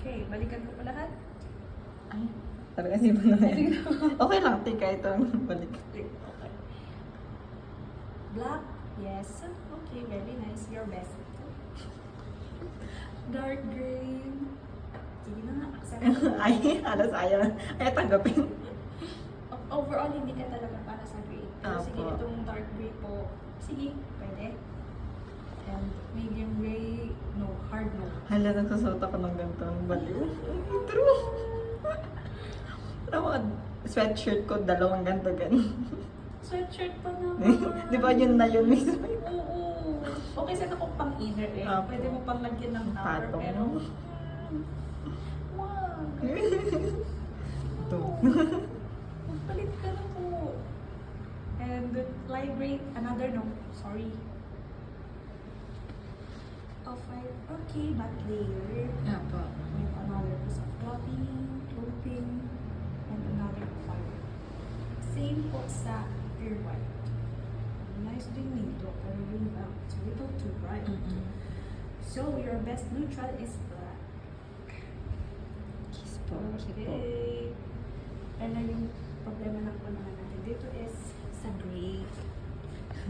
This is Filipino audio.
Okay, balikan ko pa lahat. Ay, talaga si ba na yan? Okay lang, tika ito. Balik. Okay. Black, yes. Okay, very nice. Your best. Dark gray. Sige na nga, accept. Ay, alas ayaw. Ay, tanggapin. Overall, hindi ka talaga para sa gray. Pero sige, Apo. itong dark gray po, sige, pwede. And medium gray, no. Hard no. Hala, nagsusot ako ng ganitong baliw. True. Alam mo, sweatshirt ko, dalawang ganito ganun. Sweatshirt pa naman. Di ba yun na yun mismo? Oo. Okay, sana kung pang inner eh. Apo. Pwede mo pang lagyan ng topper, Patong. pero... Wag. Ito. Magpalit ka na po. And light gray, another no. Sorry. Off-white. Okay, but layer. Apo. With another piece of clothing, and another color. Same po sa pure white. Nice din nito, pero yun lang. It's a little too bright. So, your best neutral is black. Kiss po. Okay. Ano yung problema ng unahan natin dito is sa gray.